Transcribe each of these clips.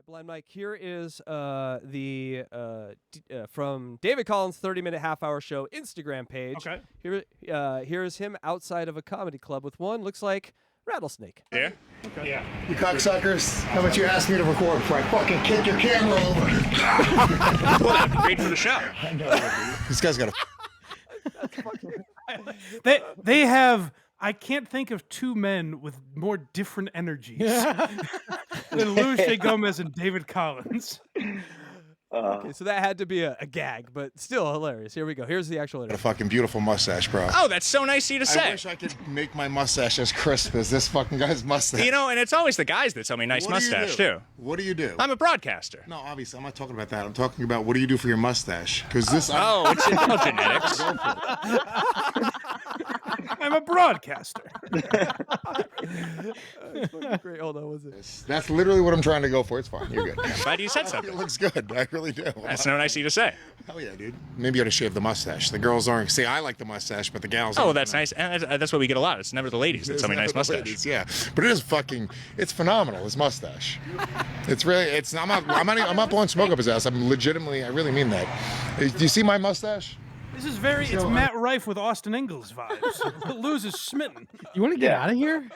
Blind Mike, here is from David Collins' 30-minute half-hour show Instagram page. Okay. Here's him outside of a comedy club with one, looks like, rattlesnake. Yeah? Okay. Yeah. You cocksuckers, how about you ask me to record before I fucking kick your camera over? Well, that'd be great for the show. I know, dude. This guy's got a... They have... I can't think of two men with more different energies than Louis J. Gomez and David Collins. Okay, so that had to be a gag, but still hilarious. Here we go. Here's the actual a interview. fucking beautiful mustache, bro. Oh, that's so nice of you to say. I wish I could make my mustache as crisp as this fucking guy's mustache. You know, and it's always the guys that tell me nice What do you mustache, do? too. What do you do? I'm a broadcaster. No, obviously, I'm not talking about that. I'm talking about what do you do for your mustache? Because this... Oh, it's about genetics. I'm a broadcaster. Great. Hold on, was it? That's literally what I'm trying to go for. It's fine. You're good. Glad you said It something. looks good. I really do. That's so nice of you to say. Hell yeah, dude. Maybe you ought to shave the mustache. The girls aren't... See, I like the mustache, but the gals Oh, aren't. that's nice. And that's what we get a lot. It's never the ladies that tell me nice mustache. Ladies, yeah, but it is fucking... It's phenomenal, his mustache. It's really... It's... I'm not blowing smoke up his ass. I'm legitimately... I really mean that. Do you see my mustache? This is very... It's Matt Rife with Austin Ingalls vibes. Luz is smitten. You want to get out of here?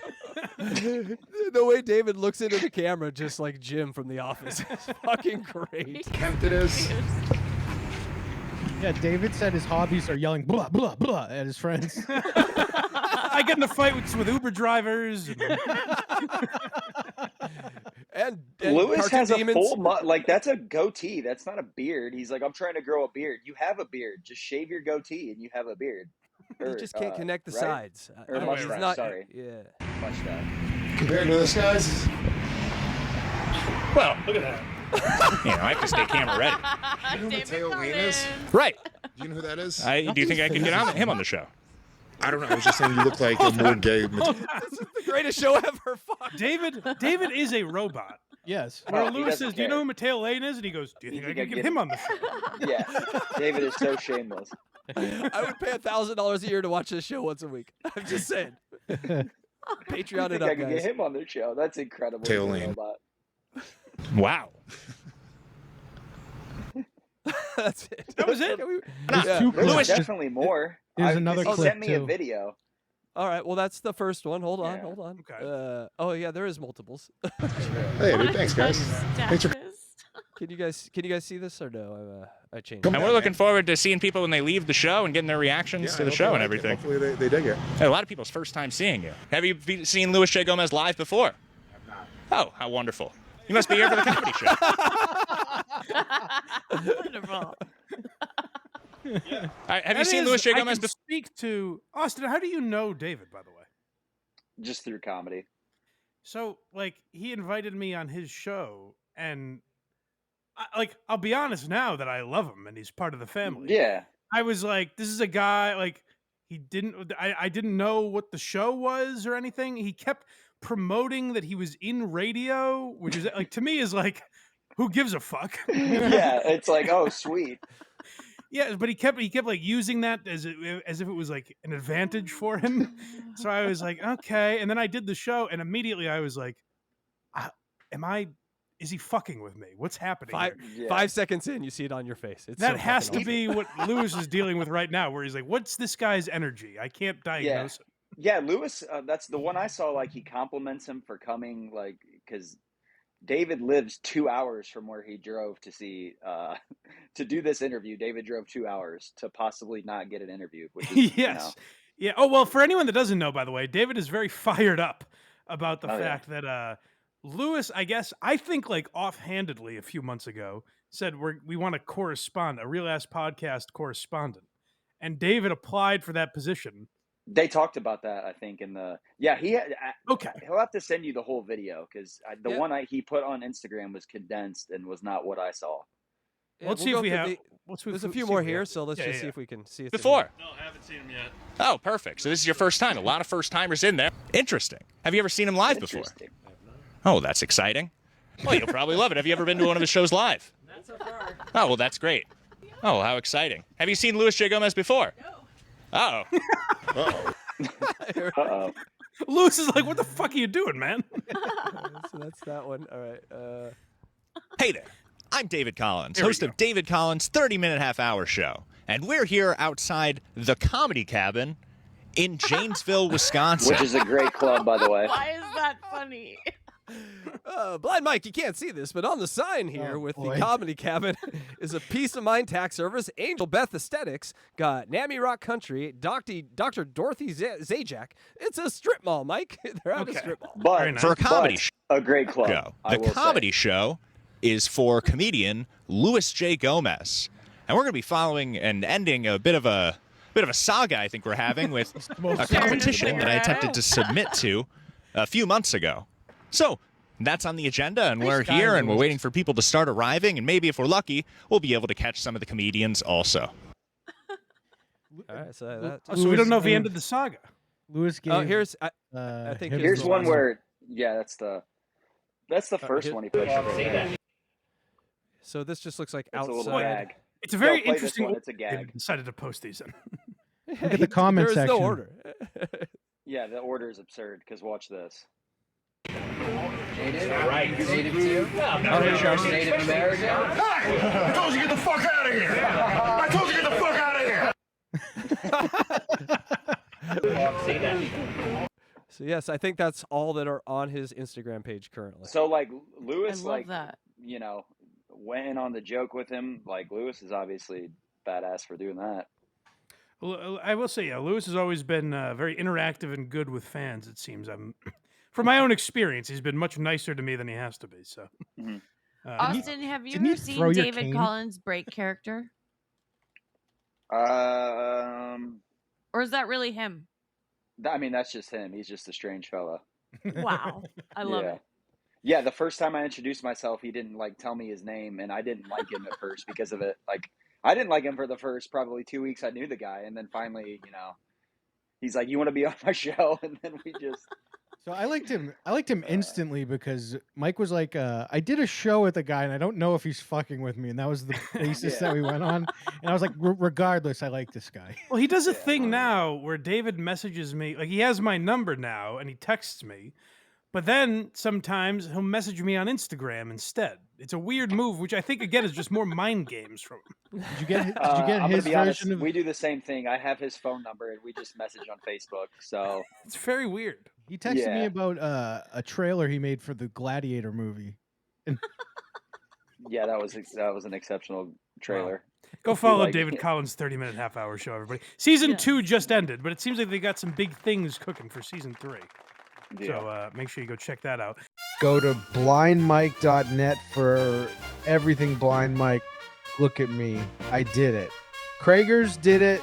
The way David looks into the camera, just like Jim from The Office, is fucking great. Kempt it is. Yeah, David said his hobbies are yelling blah, blah, blah at his friends. I get in a fight with Uber drivers. And Lewis has a demons. full like that's a goatee. That's not a beard. He's like, I'm trying to grow a beard. You have a beard. Just shave your goatee and you have a beard. You just can't connect the right? sides. Or He's mustache, not- sorry. Yeah. Mustache. Compared to this guy's... Well, look at that. You know, I have to stay camera ready. You know who Mateo Lane is? Right. Do you know who that is? Do you think I can get him on the show? I don't know. I was just saying you look like a more gay... This is the greatest show ever. Fuck. David is a robot. Yes. Where he Lewis doesn't says, "Do you care. know who Mateo Lane is?" And he goes, "Do you think I can get him on the show?" Yeah. David is so shameless. I would pay $1,000 a year to watch this show once a week. I'm just saying. Patreon I it think up, I can guys. get him on the show. That's incredible. Mateo He's a Lane. robot. Wow. That's it. That was it? Yeah. Two There's Lewis- definitely more. Here's another he clip, sent me a too. video. All right. Well, that's the first one. Hold on. Yeah. Hold on. Okay. Oh yeah, there is multiples. Hey, dude, thanks, guys. Thanks for... Can you guys see this or no? I changed. Come it. And we're looking forward to seeing people when they leave the show and getting their reactions to the show and everything. Hopefully they dig it. Hey, a lot of people's first time seeing you. Have you seen Louis J. Gomez live before? Oh, how wonderful. You must be here for the comedy show. Wonderful. All right, have you That seen is- Louis J. I Gomez can before? speak to Austin. How do you know David, by the way? Just through comedy. So, like, he invited me on his show, and I'll be honest now that I love him and he's part of the family. Yeah. I was like, this is a guy, like, I didn't know what the show was or anything. He kept promoting that he was in radio, which is, like, to me is like, who gives a fuck? Yeah. It's like, oh, sweet. Yeah, but he kept like using that as if it was like an advantage for him. So I was like, okay. And then I did the show, and immediately I was like, is he fucking with me? What's happening here? Yeah. 5 seconds in, you see it on your face. It's That so has fucking to be what Lewis is dealing with right now, where he's like, what's this guy's energy? I can't diagnose it. Yeah, Lewis, that's the one I saw, like, he compliments him for coming, like, because David lives 2 hours from where he drove to see, to do this interview. David drove 2 hours to possibly not get an interview. Which is, Yes. Yeah. Oh, well, for anyone that doesn't know, by the way, David is very fired up about the Oh, yeah. fact that Lewis, I think like offhandedly a few months ago, said we want to correspond, a real ass podcast correspondent. And David applied for that position. They talked about that, I think, in the Okay. He'll have to send you the whole video because the Yeah. one he put on Instagram was condensed and was not what I saw. Yeah, Let's we'll see go if we through have. the- There's a few more here, so let's just see if we can see it. Before. No, I haven't seen him yet. Oh, perfect. So this is your first time. A lot of first timers in there. Interesting. Have you ever seen him live before? Interesting. Oh, that's exciting. Well, you'll probably love it. Have you ever been to one of his shows live? Not so far. Oh, well, that's great. Oh, how exciting. Have you seen Louis J. Gomez before? No. Oh. Uh-oh. Uh-oh. Lewis is like, what the fuck are you doing, man? So that's that one. All right. Hey there, I'm David Collins, Here we host go. of David Collins' 30-minute half-hour show. And we're here outside the Comedy Cabin in Janesville, Wisconsin. Which is a great club, by the way. Why is that funny? Blind Mike, you can't see this, but on the sign here with the Comedy Cabin is a Peace of Mind tax service, Angel Beth Aesthetics, got Nami Rock Country, Dr. Dorothy Zajac. It's a strip mall, Mike. They're at a strip mall. But For a comedy a great club. show. I The will comedy say. show is for comedian Louis J. Gomez. And we're going to be following and ending a bit of a saga I think we're having with a competition that I attempted to submit to a few months ago. So that's on the agenda, and we're here, and we're waiting for people to start arriving, and maybe if we're lucky, we'll be able to catch some of the comedians also. All right, so So we don't know if he ended the saga. Lewis gave. here's I think him here's Here's the one last where, yeah, that's the first here- one he posted. So this just looks like It's a little outside. gag. It's a very Don't play this interesting. one, it's a They gag. decided to post these in. Look at the comment There is section. no order. Yeah, the order is absurd, because watch this. Native 2. Native American. I told you get the fuck out of here! I told you get the fuck out of here! So yes, I think that's all that are on his Instagram page currently. So, like, I Lewis, love like, that. you know, went in on the joke with him. Like, Lewis is obviously badass for doing that. I will say, yeah, Lewis has always been very interactive and good with fans. It seems. From my own experience, he's been much nicer to me than he has to be. So, Mhm. Austin, have you didn't you ever throw seen your David cane? Collins break character? Or is that really him? I mean, that's just him. He's just a strange fella. Wow. I love Yeah. it. Yeah, the first time I introduced myself, he didn't like tell me his name, and I didn't like him at first because of it. Like, I didn't like him for the first probably 2 weeks I knew the guy, and then finally, you know, he's like, "You want to be on my show?" And then we just So I liked him. I liked him instantly because Mike was like, I did a show with a guy, and I don't know if he's fucking with me, and that was the basis that we went on. And I was like, regardless, I like this guy. well, he does a thing now where David messages me. Like, he has my number now, and he texts me. But then sometimes he'll message me on Instagram instead. It's a weird move, which I think again is just more mind games from him. Did you get? Did you I'm get gonna his be honest, version of? we do the same thing. I have his phone number, and we just message on Facebook. So It's very weird. He texted me Yeah. about a trailer he made for the Gladiator movie. yeah, that was an exceptional trailer. Go follow like David it. Collins' 30-minute half-hour show, everybody. Season Yes. 2 just ended, but it seems like they got some big things cooking for Season 3. Yeah. So make sure you go check that out. Go to blindmike.net for everything Blind Mike. Look at me. I did it. Kragers did it.